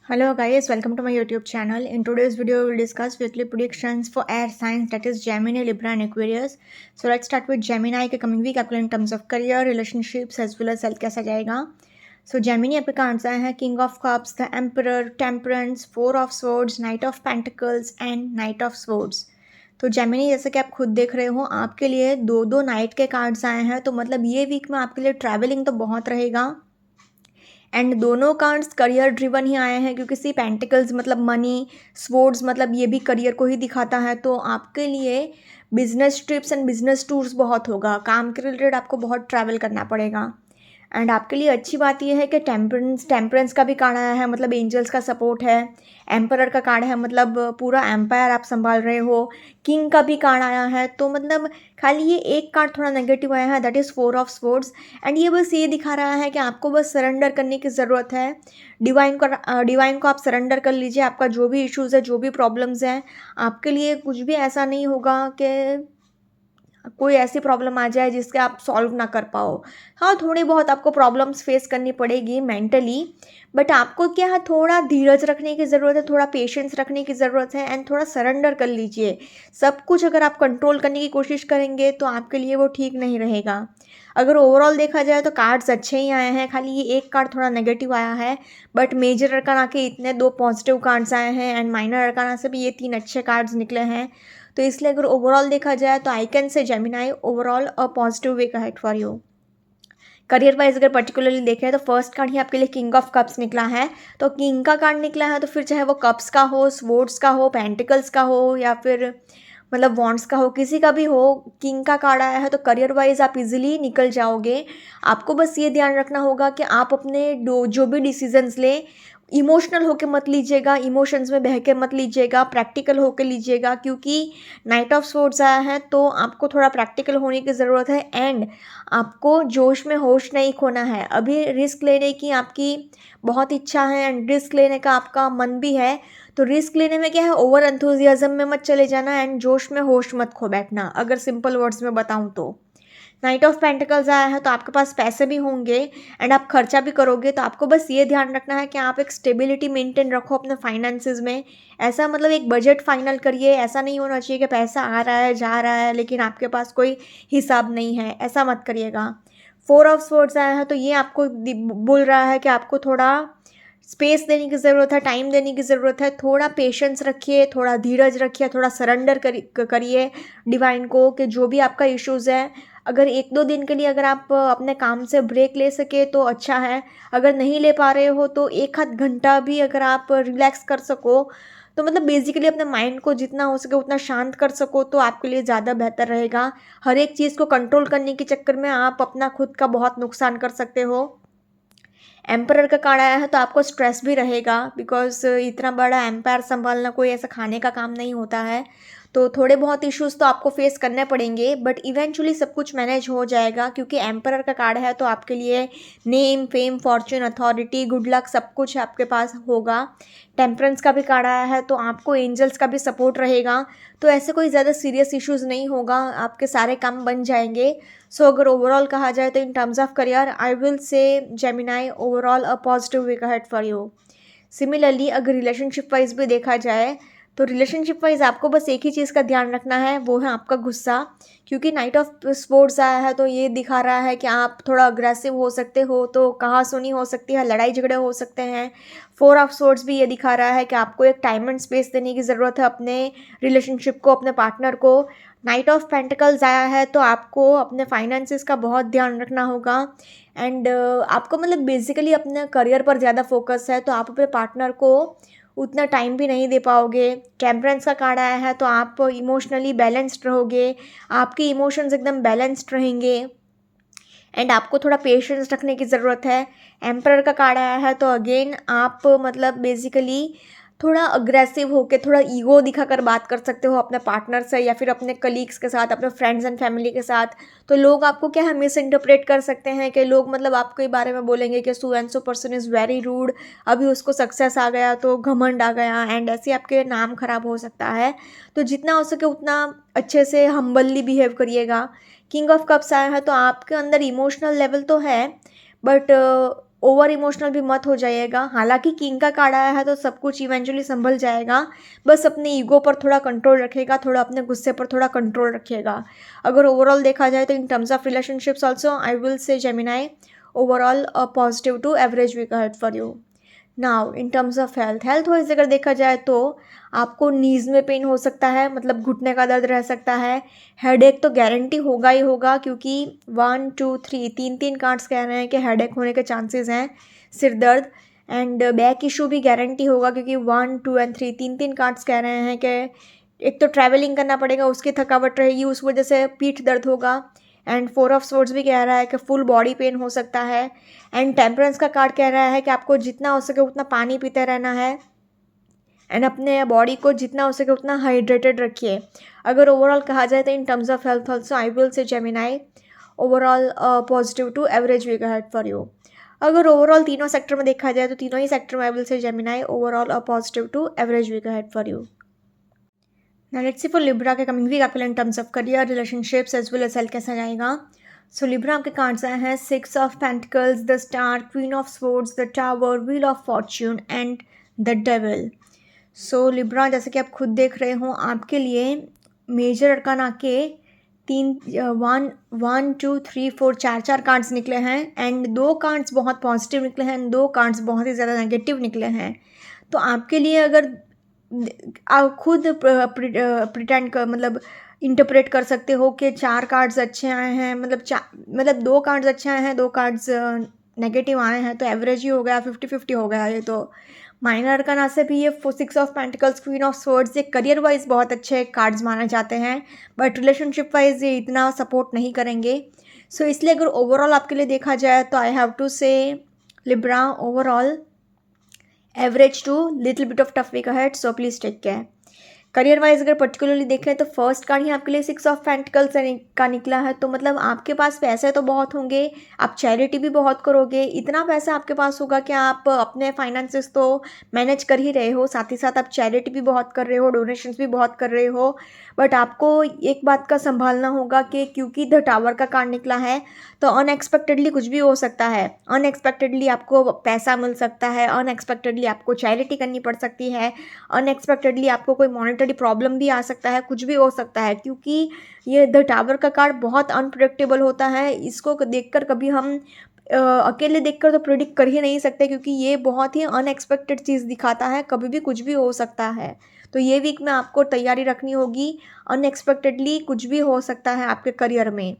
Hello guys, welcome to my YouTube channel. In today's video, we will discuss weekly predictions for air signs, that is Gemini, Libra and Aquarius. So let's start with Gemini के coming week आपके लिए in terms of career, relationships as well as health कैसा जाएगा. So Gemini आपके cards आए हैं King of Cups, the Emperor, Temperance, Four of Swords, Knight of Pentacles and Knight of Swords. तो Gemini जैसे कि आप खुद देख रहे हो आपके लिए दो दो नाइट के कार्ड्स आए हैं, तो मतलब ये वीक में आपके लिए ट्रैवलिंग तो बहुत रहेगा. एंड दोनों कार्ड्स करियर ड्रिवन ही आए हैं, क्योंकि सी पेंटिकल्स मतलब मनी, स्वॉर्ड्स मतलब ये भी करियर को ही दिखाता है. तो आपके लिए business trips and business tours बहुत होगा, काम के रिलेटेड आपको बहुत ट्रैवल करना पड़ेगा. एंड आपके लिए अच्छी बात यह है कि टेम्परेंस का भी कार्ड आया है, मतलब एंजल्स का सपोर्ट है. एम्परर का कार्ड है, मतलब पूरा एम्पायर आप संभाल रहे हो. किंग का भी कार्ड आया है, तो मतलब खाली ये एक कार्ड थोड़ा नेगेटिव आया है, that is four of swords. And ये बस ये दिखा रहा है कि आपको बस सरेंडर करने की ज़रूरत है. डिवाइन को आप सरेंडर कर लीजिए. आपका जो भी इश्यूज़ है, जो भी प्रॉब्लम्स हैं, आपके लिए कुछ भी ऐसा नहीं होगा कि कोई ऐसी प्रॉब्लम आ जाए जिसके आप सॉल्व ना कर पाओ. हाँ, थोड़ी बहुत आपको प्रॉब्लम्स फेस करनी पड़ेगी मेंटली, बट आपको क्या है, थोड़ा धीरज रखने की ज़रूरत है, थोड़ा पेशेंस रखने की ज़रूरत है एंड थोड़ा सरेंडर कर लीजिए. सब कुछ अगर आप कंट्रोल करने की कोशिश करेंगे तो आपके लिए वो ठीक नहीं रहेगा. अगर ओवरऑल देखा जाए तो कार्ड्स अच्छे ही आए हैं, खाली ये एक कार्ड थोड़ा नेगेटिव आया है. बट मेजर अरकाना के इतने दो पॉजिटिव कार्ड्स आए हैं एंड माइनर अरकाना से भी ये तीन अच्छे कार्ड्स निकले हैं. तो इसलिए अगर ओवरऑल देखा जाए तो I can say Gemini overall a positive week ahead for you. Career wise अगर पर्टिकुलरली देखें तो फर्स्ट कार्ड ही आपके लिए किंग ऑफ कप्स निकला है. तो किंग का कार्ड निकला है, तो फिर चाहे वो कप्स का हो, स्वॉर्ड्स का हो, पेंटिकल्स का हो या फिर मतलब वॉन्ड्स का हो, किसी का भी हो, किंग का कार्ड आया है तो करियर वाइज आप इजीली निकल जाओगे. आपको बस ये ध्यान रखना होगा कि आप अपने जो भी डिसीजंस लें, इमोशनल होके मत लीजिएगा, इमोशंस में बह के मत लीजिएगा, प्रैक्टिकल होके लीजिएगा. क्योंकि नाइट ऑफ स्वॉर्ड्स आया है तो आपको थोड़ा प्रैक्टिकल होने की ज़रूरत है. एंड आपको जोश में होश नहीं खोना है. अभी रिस्क लेने की आपकी बहुत इच्छा है एंड रिस्क लेने का आपका मन भी है. तो रिस्क लेने में क्या है, ओवर एंथुजियाज्म में मत चले जाना एंड जोश में होश मत खो बैठना, अगर सिंपल वर्ड्स में बताऊं तो. नाइट ऑफ पेंटिकल्स आया है तो आपके पास पैसे भी होंगे एंड आप खर्चा भी करोगे. तो आपको बस ये ध्यान रखना है कि आप एक स्टेबिलिटी मेंटेन रखो अपने फाइनेंसेस में. ऐसा मतलब एक बजट फाइनल करिए. ऐसा नहीं होना चाहिए कि पैसा आ रहा है जा रहा है लेकिन आपके पास कोई हिसाब नहीं है, ऐसा मत करिएगा. फोर ऑफ स्वॉर्ड्स आया है तो ये आपको बोल रहा है कि आपको थोड़ा स्पेस देने की ज़रूरत है, टाइम देने की ज़रूरत है. थोड़ा पेशेंस रखिए, थोड़ा धीरज रखिए, थोड़ा सरेंडर करिए डिवाइन को कि जो भी आपका इश्यूज़ है, अगर एक दो दिन के लिए अगर आप अपने काम से ब्रेक ले सके तो अच्छा है. अगर नहीं ले पा रहे हो तो एक आध घंटा भी अगर आप रिलैक्स कर सको, तो मतलब बेसिकली अपने माइंड को जितना हो सके उतना शांत कर सको तो आपके लिए ज़्यादा बेहतर रहेगा. हर एक चीज़ को कंट्रोल करने के चक्कर में आप अपना खुद का बहुत नुकसान कर सकते हो. एम्परर का कार्ड आया है तो आपको स्ट्रेस भी रहेगा, बिकॉज इतना बड़ा एम्पायर संभालना कोई ऐसा खाने का काम नहीं होता है. तो थोड़े बहुत इश्यूज़ तो आपको फेस करने पड़ेंगे, बट इवेंचुअली सब कुछ मैनेज हो जाएगा. क्योंकि एम्परर का कार्ड है तो आपके लिए name, fame, Fortune, authority, good luck सब कुछ आपके पास होगा. टेम्परेंस का भी कार्ड आया है तो आपको एंजल्स का भी सपोर्ट रहेगा. तो ऐसे कोई ज़्यादा सीरियस इश्यूज़ नहीं होगा, आपके सारे काम बन जाएंगे. सो अगर ओवरऑल कहा जाए तो in terms of career I will say Gemini overall a positive week ahead for you. Similarly अगर रिलेशनशिप वाइज भी देखा जाए तो रिलेशनशिप वाइज आपको बस एक ही चीज़ का ध्यान रखना है, वो है आपका गुस्सा. क्योंकि नाइट ऑफ स्पोर्ट्स आया है तो ये दिखा रहा है कि आप थोड़ा अग्रेसिव हो सकते हो, तो कहासुनी हो सकती है, लड़ाई झगड़े हो सकते हैं. फोर ऑफ स्वॉर्ड्स भी ये दिखा रहा है कि आपको एक टाइम एंड स्पेस देने की ज़रूरत है अपने रिलेशनशिप को, अपने पार्टनर को. नाइट ऑफ पेंटिकल्स आया है तो आपको अपने फाइनेंसिस का बहुत ध्यान रखना होगा. एंड आपको मतलब बेसिकली अपने करियर पर ज़्यादा फोकस है तो आप अपने पार्टनर को उतना टाइम भी नहीं दे पाओगे. टेम्परेंस का कार्ड आया है तो आप इमोशनली बैलेंस्ड रहोगे, आपके इमोशंस एकदम बैलेंस्ड रहेंगे एंड आपको थोड़ा पेशेंस रखने की ज़रूरत है. एम्परर का कार्ड आया है तो अगेन आप मतलब बेसिकली थोड़ा अग्रेसिव होकर थोड़ा ईगो दिखाकर बात कर सकते हो अपने पार्टनर से या फिर अपने कलीग्स के साथ, अपने फ्रेंड्स एंड फैमिली के साथ. तो लोग आपको क्या है, मिस इंटरप्रेट कर सकते हैं कि लोग मतलब आपके बारे में बोलेंगे कि so and so person is very rude, अभी उसको सक्सेस आ गया तो घमंड आ गया एंड ऐसे आपके नाम खराब हो सकता है. तो जितना हो सके उतना अच्छे से हम्बली बिहेव करिएगा. किंग ऑफ कप्स आया है तो आपके अंदर इमोशनल लेवल तो है, बट ओवर इमोशनल भी मत हो जाइएगा। हालांकि किंग का कार्ड आया है तो सब कुछ इवेंचुअली संभल जाएगा, बस अपने ईगो पर थोड़ा कंट्रोल रखिएगा, थोड़ा अपने गुस्से पर थोड़ा कंट्रोल रखिएगा। अगर ओवरऑल देखा जाए तो in terms of relationships also I will say Gemini overall positive to average week ahead for you. Now in terms of health wise अगर देखा जाए तो आपको नीज में पेन हो सकता है, मतलब घुटने का दर्द रह सकता है। हेडेक तो गारंटी होगा ही होगा, क्योंकि 1 2 3 तीन तीन कार्ड्स कह रहे हैं कि हेडेक होने के चांसेस हैं, सिर दर्द। एंड बैक इशू भी गारंटी होगा, क्योंकि 1 2 और 3 तीन तीन कार्ड्स कह रहे हैं कि एक तो ट्रैवलिंग करना पड़ेगा, उसकी थकावट रहेगी, उस वजह से पीठ दर्द होगा। एंड 4 ऑफ सोर्ड्स भी कह रहा है कि फुल बॉडी पेन हो सकता है। एंड टेम्परेंस का कार्ड कह रहा है कि आपको जितना हो सके उतना पानी पीते रहना है, एंड अपने बॉडी को जितना हो सके उतना हाइड्रेटेड रखिए। अगर ओवरऑल कहा जाए तो in terms of health also I will say Gemini overall positive to average week ahead for you. अगर ओवरऑल तीनों सेक्टर में देखा जाए तो तीनों ही सेक्टर में I will say Gemini overall positive to average week ahead for you. Now let's see for Libra के कमिंग वीक आपके लिए in terms of career, relationships as well as health कैसा जाएगा। सो लिब्रा आपके cards आए हैं 6 of pentacles, the star, queen of swords, the tower, wheel of Fortune and the devil. So Libra जैसे कि आप खुद देख रहे हो, आपके लिए मेजर अरकाना के 1 2 3 4 चार कार्ड्स निकले हैं, एंड 2 कार्ड्स बहुत पॉजिटिव निकले हैं एंड 2 कार्ड्स बहुत ही ज़्यादा नेगेटिव निकले हैं। तो आपके लिए अगर आप खुद प्रिटेंड कर, मतलब इंटरप्रेट कर सकते हो कि 4 कार्ड्स अच्छे आए हैं, मतलब 2 कार्ड्स अच्छे आए हैं, 2 कार्ड्स नेगेटिव आए हैं, तो एवरेज ही हो गया, 50-50 हो गया। ये तो माइनर अरकाना से भी ये 6 of pentacles, queen of swords ये करियर वाइज बहुत अच्छे कार्ड्स माने जाते हैं, बट रिलेशनशिप वाइज ये इतना सपोर्ट नहीं करेंगे। सो इसलिए अगर ओवरऑल आपके लिए देखा जाए तो I have to say Libra overall average to little bit of tough week ahead, so please take care. Career wise अगर पर्टिकुलरली देखें तो फर्स्ट कार्ड ही आपके लिए 6 ऑफ पेंटिकल्स का निकला है, तो मतलब आपके पास पैसे तो बहुत होंगे, आप चैरिटी भी बहुत करोगे, इतना पैसा आपके पास होगा कि आप अपने फाइनेंसेस तो मैनेज कर ही रहे हो, साथ ही साथ आप चैरिटी भी बहुत कर रहे हो, डोनेशंस भी बहुत कर रहे हो। बट आपको एक बात का संभालना होगा कि क्योंकि द टावर का कार्ड निकला है तो अनएक्सपेक्टेडली कुछ भी हो सकता है। अनएक्सपेक्टेडली आपको पैसा मिल सकता है, अनएक्सपेक्टेडली आपको चैरिटी करनी पड़ सकती है, अनएक्सपेक्टेडली आपको कोई मॉनेटरी प्रॉब्लम भी आ सकता है, कुछ भी हो सकता है, क्योंकि ये द टावर का कार्ड बहुत अनप्रेडिक्टेबल होता है। इसको देखकर कभी हम अकेले देखकर तो प्रिडिक्ट कर ही नहीं सकते, क्योंकि ये बहुत ही अनएक्सपेक्टेड चीज़ दिखाता है, कभी भी कुछ भी हो सकता है। तो ये वीक में आपको तैयारी रखनी होगी, अनएक्सपेक्टेडली कुछ भी हो सकता है आपके करियर में,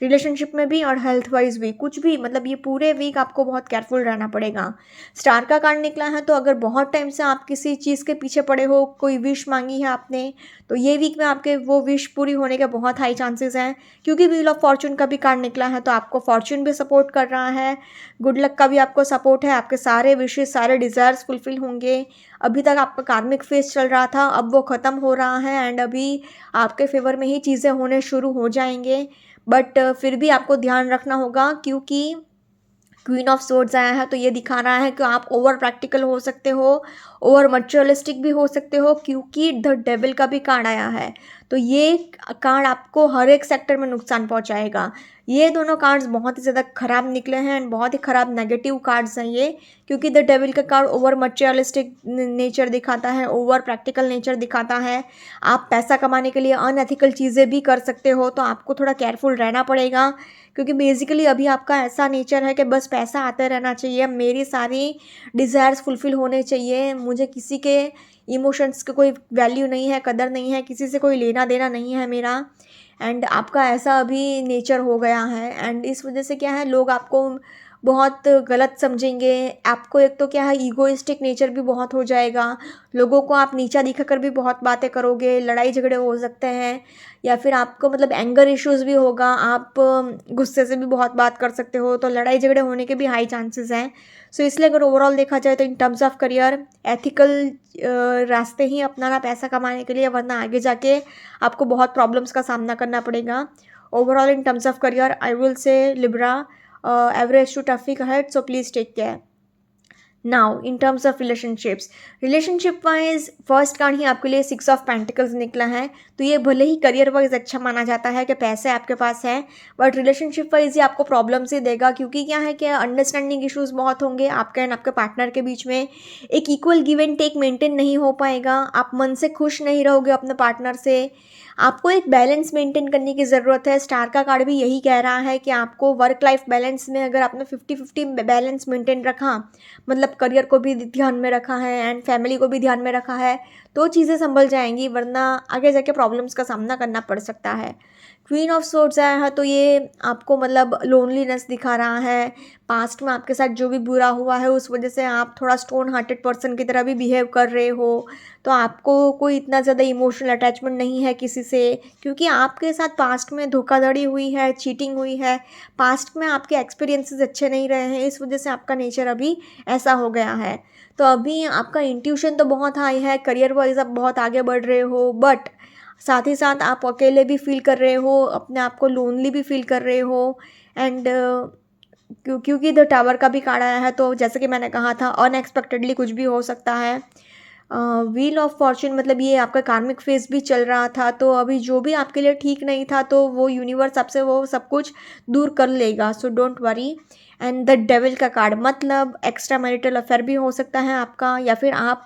रिलेशनशिप में भी और हेल्थ वाइज भी, कुछ भी, मतलब ये पूरे वीक आपको बहुत केयरफुल रहना पड़ेगा। स्टार का कार्ड निकला है, तो अगर बहुत टाइम से आप किसी चीज़ के पीछे पड़े हो, कोई विश मांगी है आपने, तो ये वीक में आपके वो विश पूरी होने के बहुत हाई चांसेस हैं, क्योंकि व्हील ऑफ फॉर्चून का भी कार्ड निकला है, तो आपको फॉर्चून भी सपोर्ट कर रहा है, गुड लक का भी आपको सपोर्ट है, आपके सारे विशेस, सारे डिज़ायर्स फुलफिल होंगे। अभी तक आपका कार्मिक फेज चल रहा था, अब वो ख़त्म हो रहा है, एंड अभी आपके फेवर में ही चीज़ें होने शुरू हो जाएंगे। बट फिर भी आपको ध्यान रखना होगा, क्योंकि क्वीन ऑफ सोर्ड्स आया है, तो ये दिखा रहा है कि आप ओवर प्रैक्टिकल हो सकते हो, ओवर मटेरियलिस्टिक भी हो सकते हो, क्योंकि द डेविल का भी कार्ड आया है, तो ये कार्ड आपको हर एक सेक्टर में नुकसान पहुंचाएगा। ये दोनों कार्ड्स बहुत ही ज़्यादा ख़राब निकले हैं एंड बहुत ही ख़राब नेगेटिव कार्ड्स हैं ये, क्योंकि द डेविल का कार्ड ओवर मटेरियलिस्टिक नेचर दिखाता है, ओवर प्रैक्टिकल नेचर दिखाता है। आप पैसा कमाने के लिए अनएथिकल चीज़ें भी कर सकते हो, तो आपको थोड़ा केयरफुल रहना पड़ेगा, क्योंकि बेसिकली अभी आपका ऐसा नेचर है कि बस पैसा आते रहना चाहिए, मेरी सारी डिज़ायर्स फुलफ़िल होने चाहिए, मुझे किसी के इमोशंस की कोई वैल्यू नहीं है, कदर नहीं है, किसी से कोई लेना देना नहीं है मेरा। एंड आपका ऐसा अभी नेचर हो गया है, एंड इस वजह से क्या है, लोग आपको बहुत गलत समझेंगे। आपको एक तो क्या है, ईगोइस्टिक नेचर भी बहुत हो जाएगा, लोगों को आप नीचा दिखाकर भी बहुत बातें करोगे, लड़ाई झगड़े हो सकते हैं, या फिर आपको मतलब एंगर इश्यूज़ भी होगा, आप गुस्से से भी बहुत बात कर सकते हो, तो लड़ाई झगड़े होने के भी हाई चांसेस हैं। सो इसलिए अगर ओवरऑल देखा जाए तो in terms of career ethical रास्ते ही अपनाना पैसा कमाने के लिए, वरना आगे जाके आपको बहुत प्रॉब्लम्स का सामना करना पड़ेगा। Overall in terms of career I will say Libra average to tough week ahead, so please take care. Now in terms of relationship wise first card ही आपके लिए 6 ऑफ पेंटिकल्स निकला है। तो ये भले ही करियर वाइज अच्छा माना जाता है कि पैसे आपके पास है, बट रिलेशनशिप वाइज ये आपको प्रॉब्लम्स ही देगा, क्योंकि क्या है कि अंडरस्टैंडिंग इश्यूज बहुत होंगे आपके एंड आपके पार्टनर के बीच में। एक equal give and take maintain नहीं हो पाएगा, आप मन से खुश नहीं रहोगे अपने पार्टनर से। आपको एक बैलेंस मेंटेन करने की ज़रूरत है। स्टार का कार्ड भी यही कह रहा है कि आपको वर्क लाइफ बैलेंस में अगर आपने 50-50 बैलेंस मेंटेन रखा, मतलब करियर को भी ध्यान में रखा है एंड फैमिली को भी ध्यान में रखा है, तो चीज़ें संभल जाएंगी, वरना आगे जाके प्रॉब्लम्स का सामना करना पड़ सकता है। क्वीन ऑफ सोर्ड्स आया है तो ये आपको मतलब लोनलीनेस दिखा रहा है। पास्ट में आपके साथ जो भी बुरा हुआ है उस वजह से आप थोड़ा स्टोन हार्टेड पर्सन की तरह भी बिहेव कर रहे हो, तो आपको कोई इतना ज़्यादा इमोशनल अटैचमेंट नहीं है किसी से, क्योंकि आपके साथ पास्ट में धोखाधड़ी हुई है, चीटिंग हुई है, पास्ट में आपके एक्सपीरियंसेस अच्छे नहीं रहे हैं, इस वजह से आपका नेचर अभी ऐसा हो गया है। तो अभी आपका इंट्यूशन तो बहुत हाई है, करियर वाइज आप बहुत आगे बढ़ रहे हो, बट साथ ही साथ आप अकेले भी फील कर रहे हो, अपने आप को लोनली भी फील कर रहे हो। एंड क्योंकि द टावर का भी कार्ड आया है, तो जैसे कि मैंने कहा था अनएक्सपेक्टेडली कुछ भी हो सकता है। व्हील ऑफ फॉर्चून मतलब ये आपका कार्मिक फेज भी चल रहा था, तो अभी जो भी आपके लिए ठीक नहीं था तो वो यूनिवर्स आपसे वो सब कुछ दूर कर लेगा, so don't worry. And the devil का कार्ड मतलब एक्स्ट्रा मैरिटल अफेयर भी हो सकता है आपका, या फिर आप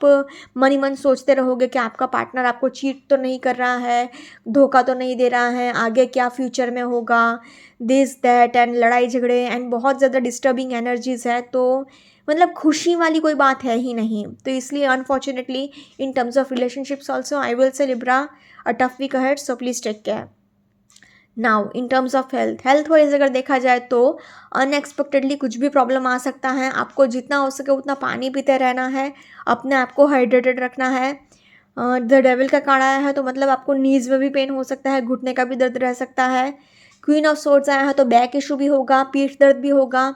मन ही मन सोचते रहोगे कि आपका पार्टनर आपको चीट तो नहीं कर रहा है, धोखा तो नहीं दे रहा है, आगे क्या फ्यूचर में होगा, दिस दैट एंड लड़ाई झगड़े एंड बहुत ज़्यादा डिस्टर्बिंग एनर्जीज है। तो मतलब खुशी वाली कोई बात है ही नहीं, तो इसलिए unfortunately in terms of relationships also I will say Libra a tough week ahead, so please take care. Now in terms of health wise अगर देखा जाए तो अनएक्सपेक्टेडली कुछ भी प्रॉब्लम आ सकता है। आपको जितना हो सके उतना पानी पीते रहना है, अपने आप को हाइड्रेटेड रखना है। द डेविल का कार्ड आया है तो मतलब आपको नीज में भी पेन हो सकता है, घुटने का भी दर्द रह सकता है। क्वीन ऑफ सोर्ड्स आया है तो बैक इशू भी होगा, पीठ दर्द भी होगा,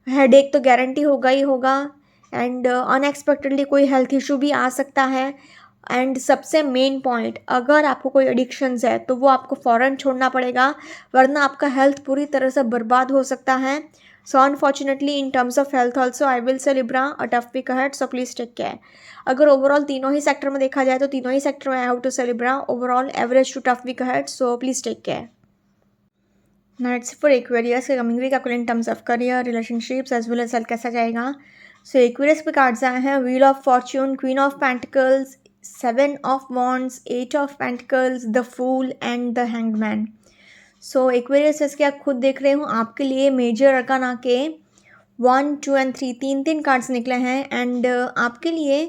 हेडेक तो गारंटी होगा ही होगा। एंड अनएक्सपेक्टेडली कोई हेल्थ इशू भी आ सकता है। एंड सबसे मेन पॉइंट, अगर आपको कोई एडिक्शंस है तो वो आपको फ़ौरन छोड़ना पड़ेगा, वरना आपका हेल्थ पूरी तरह से बर्बाद हो सकता है। So unfortunately in terms of health also I will say Libra a tough week ahead, so please take care. अगर ओवरऑल तीनों ही सेक्टर में देखा जाए तो तीनों ही सेक्टर में I have to say Libra overall average to tough week ahead, so please take care. Now it's for Aquarius के कमिंग वीक आपको in terms of career, relationships as well as health कैसा जाएगा। So Aquarius पे cards आए हैं wheel of fortune, queen of pentacles, 7 of wands, 8 of pentacles, the fool and the hangman. So Aquarius जैसे कि आप खुद देख रहे हो आपके लिए मेजर अरकाना के 1, 2 एंड 3 तीन कार्ड्स निकले हैं। एंड आपके लिए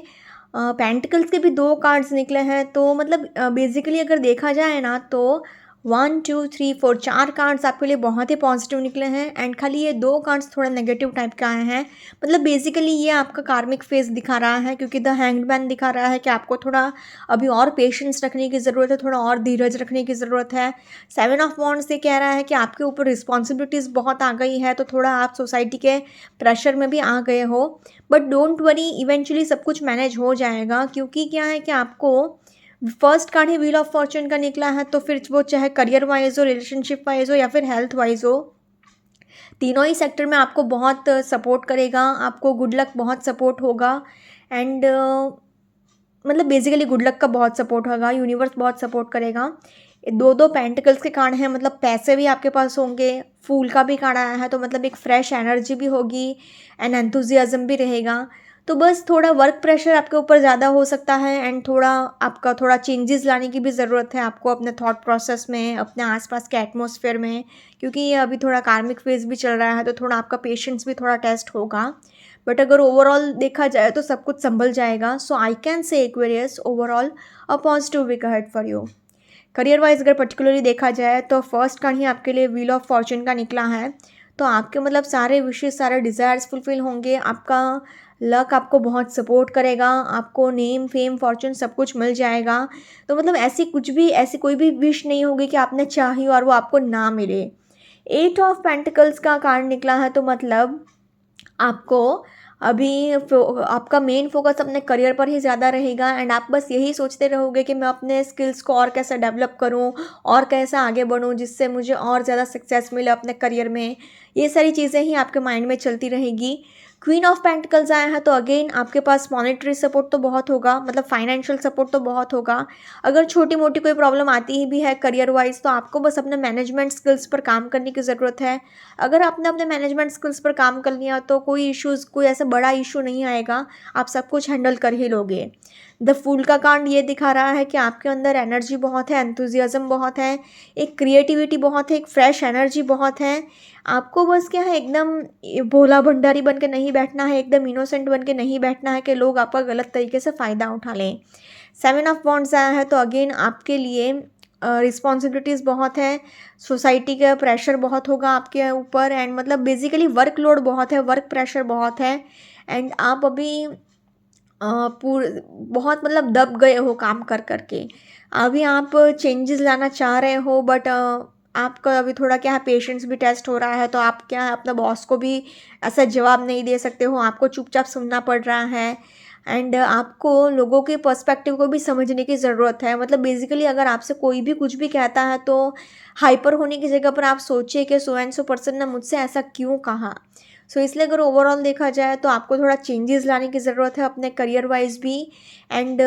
पेंटिकल्स के भी 2 कार्ड्स निकले हैं। तो मतलब बेसिकली अगर देखा जाए ना तो 1, 2, 3, 4 4 कार्ड्स आपके लिए बहुत ही पॉजिटिव निकले हैं, एंड खाली ये 2 कार्ड्स थोड़ा नेगेटिव टाइप का आए हैं। मतलब बेसिकली ये आपका कार्मिक फेस दिखा रहा है, क्योंकि द हैंग्ड मैन दिखा रहा है कि आपको थोड़ा अभी और पेशेंस रखने की ज़रूरत है, थोड़ा और धीरज रखने की ज़रूरत है। 7 ऑफ वॉन्ड्स ये कह रहा है कि आपके ऊपर रिस्पॉन्सिबिलिटीज़ बहुत आ गई है, तो थोड़ा आप सोसाइटी के प्रेशर में भी आ गए हो, बट डोंट वरी, इवेंचुअली सब कुछ मैनेज हो जाएगा। क्योंकि क्या है कि आपको first card he wheel of Fortune का निकला है, तो फिर वो चाहे करियर वाइज हो, रिलेशनशिप वाइज हो या फिर हेल्थ वाइज हो, तीनों ही सेक्टर में आपको बहुत सपोर्ट करेगा, आपको गुड लक बहुत सपोर्ट होगा। एंड मतलब बेसिकली गुड लक का बहुत सपोर्ट होगा, यूनिवर्स बहुत सपोर्ट करेगा। 2 पेंटिकल्स के कार्ड हैं, मतलब पैसे भी आपके पास होंगे, फूल का भी कार्ड आया है तो मतलब एक फ्रेश एनर्जी भी होगी एंड एंथुजियाज्म भी रहेगा। तो बस थोड़ा वर्क प्रेशर आपके ऊपर ज़्यादा हो सकता है, एंड थोड़ा आपका थोड़ा चेंजेस लाने की भी ज़रूरत है आपको अपने थॉट प्रोसेस में, अपने आसपास के एटमॉस्फेयर में, क्योंकि ये अभी थोड़ा कार्मिक फेज भी चल रहा है, तो थोड़ा आपका पेशेंस भी थोड़ा टेस्ट होगा। बट अगर ओवरऑल देखा जाए तो सब कुछ संभल जाएगा। So I can say Aquarius overall a positive week ahead for you. Career wise अगर पर्टिकुलरली देखा जाए तो फर्स्ट कार्ड ही आपके लिए व्हील ऑफ फॉर्चून का निकला है, तो आपके मतलब सारे विशेष, सारे डिज़ायर्स फुलफिल होंगे, आपका लक आपको बहुत सपोर्ट करेगा, आपको नेम फेम फॉर्चून सब कुछ मिल जाएगा। तो मतलब ऐसी कोई भी विश नहीं होगी कि आपने चाही और वो आपको ना मिले। 8 ऑफ पेंटिकल्स का कार्ड निकला है, तो मतलब आपको अभी आपका मेन फोकस अपने करियर पर ही ज़्यादा रहेगा, एंड आप बस यही सोचते रहोगे कि मैं अपने स्किल्स को और कैसे डेवलप करूं और कैसे आगे बढ़ूं जिससे मुझे और ज़्यादा सक्सेस मिले अपने करियर में। ये सारी चीज़ें ही आपके माइंड में चलती रहेगी। क्वीन ऑफ पेंटिकल्स आया है तो अगेन आपके पास मॉनेटरी सपोर्ट तो बहुत होगा, मतलब फाइनेंशियल सपोर्ट तो बहुत होगा। अगर छोटी मोटी कोई प्रॉब्लम आती ही भी है करियर वाइज तो आपको बस अपने मैनेजमेंट स्किल्स पर काम करने की ज़रूरत है। अगर आपने अपने मैनेजमेंट स्किल्स पर काम कर लिया तो कोई इश्यूज़, कोई ऐसा बड़ा इशू नहीं आएगा, आप सब कुछ हैंडल कर ही लोगे। द फूल का कांड ये दिखा रहा है कि आपके अंदर एनर्जी बहुत है, एंथुजियाज्म बहुत है, एक क्रिएटिविटी बहुत है, एक फ्रेश एनर्जी बहुत है। आपको बस क्या है, एकदम भोला भंडारी बन के नहीं बैठना है, एकदम इनोसेंट बन के नहीं बैठना है कि लोग आपका गलत तरीके से फ़ायदा उठा लें। 7 ऑफ वॉन्ड्स आया है तो अगेन आपके लिए रिस्पॉन्सिबिलिटीज़ बहुत है, सोसाइटी का प्रेशर बहुत होगा आपके ऊपर, एंड मतलब बेसिकली वर्कलोड बहुत है, वर्क प्रेशर बहुत है। एंड आप अभी बहुत मतलब दब गए हो काम कर कर के। अभी आप चेंजेस लाना चाह रहे हो, बट आपका अभी थोड़ा क्या है, पेशेंस भी टेस्ट हो रहा है, तो आप क्या है, अपने बॉस को भी ऐसा जवाब नहीं दे सकते हो, आपको चुपचाप सुनना पड़ रहा है। एंड आपको लोगों के पर्सपेक्टिव को भी समझने की ज़रूरत है। मतलब बेसिकली अगर आपसे कोई भी कुछ भी कहता है तो हाइपर होने की जगह पर आप सोचिए कि सो एंड सो पर्सन ने मुझसे ऐसा क्यों कहा। सो इसलिए अगर ओवरऑल देखा जाए तो आपको थोड़ा चेंजेस लाने की ज़रूरत है अपने करियर वाइज भी। एंड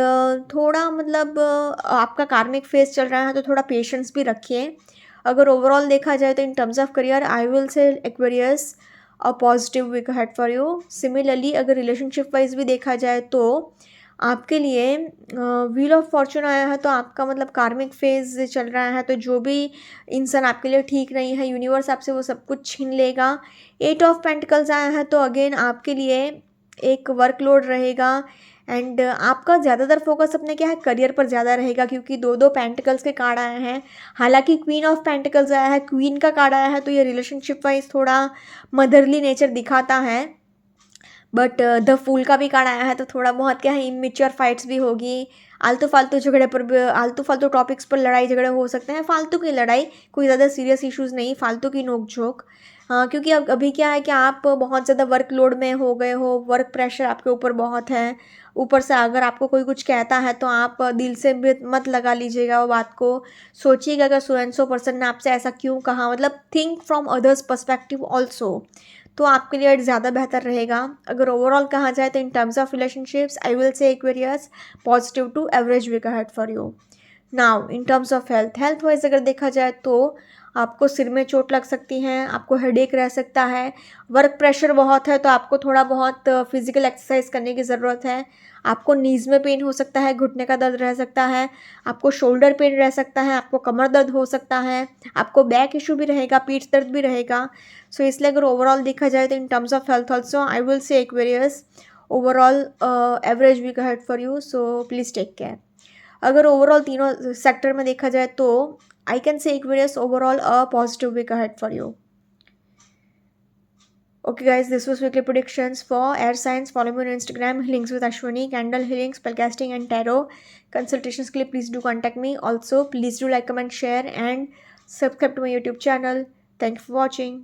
थोड़ा मतलब आपका कार्मिक फेज चल रहा है तो थोड़ा पेशेंस भी रखिए। अगर ओवरऑल देखा जाए तो in terms of career I will say Aquarius a positive week ahead for you. Similarly अगर रिलेशनशिप वाइज भी देखा जाए तो आपके लिए व्हील ऑफ फॉर्चून आया है तो आपका मतलब कार्मिक फेज चल रहा है, तो जो भी इंसान आपके लिए ठीक नहीं है यूनिवर्स आपसे वो सब कुछ छीन लेगा। 8 ऑफ पेंटिकल्स आया है तो अगेन आपके लिए एक वर्कलोड रहेगा। एंड आपका ज़्यादातर फोकस अपने क्या है, करियर पर ज़्यादा रहेगा, क्योंकि दो दो पेंटिकल्स के कार्ड आए हैं। हालांकि क्वीन ऑफ पेंटिकल्स आया है, क्वीन का कार्ड आया है, तो ये रिलेशनशिप वाइज थोड़ा मदरली नेचर दिखाता है। बट द फूल का भी कार्ड आया है तो थोड़ा बहुत क्या है, इमेच्योर फाइट्स भी होगी, आलतू फालतू झगड़े पर भी, आलतू फालतू टॉपिक्स पर लड़ाई झगड़े हो सकते हैं, फालतू की लड़ाई, कोई ज़्यादा सीरियस इश्यूज़ नहीं, फालतू की नोक झोंक। हाँ, क्योंकि अब अभी क्या है कि आप बहुत ज़्यादा वर्कलोड में हो गए हो, वर्क प्रेशर आपके ऊपर बहुत है। ऊपर से अगर आपको कोई कुछ कहता है तो आप दिल से भी मत लगा लीजिएगा वो बात को। सोचिएगा अगर सो एंड सो पर्सन ने आपसे ऐसा क्यों कहा, मतलब think from others perspective also, तो आपके लिए ज़्यादा बेहतर रहेगा। अगर ओवरऑल कहा जाए तो in terms of relationships I will say Aquarius positive to average week ahead for you. Now in terms of health wise अगर देखा जाए तो आपको सिर में चोट लग सकती है, आपको हेडेक रह सकता है, वर्क प्रेशर बहुत है तो आपको थोड़ा बहुत फिजिकल एक्सरसाइज करने की ज़रूरत है। आपको नीज़ में पेन हो सकता है, घुटने का दर्द रह सकता है, आपको शोल्डर पेन रह सकता है, आपको कमर दर्द हो सकता है, आपको बैक इशू भी रहेगा, पीठ दर्द भी रहेगा। सो इसलिए अगर ओवरऑल देखा जाए तो in terms of health also I will say Aquarius overall average week ahead for you, so please take care. अगर ओवरऑल तीनों सेक्टर में देखा जाए तो I can say Aquarius overall a positive week ahead for you. Okay guys, this was weekly predictions for air signs. Follow me on Instagram, healings with Ashwini, candle healing, spellcasting and tarot consultations के लिए please do contact me. Also please do like, comment, share and subscribe to my YouTube channel. Thank you for watching.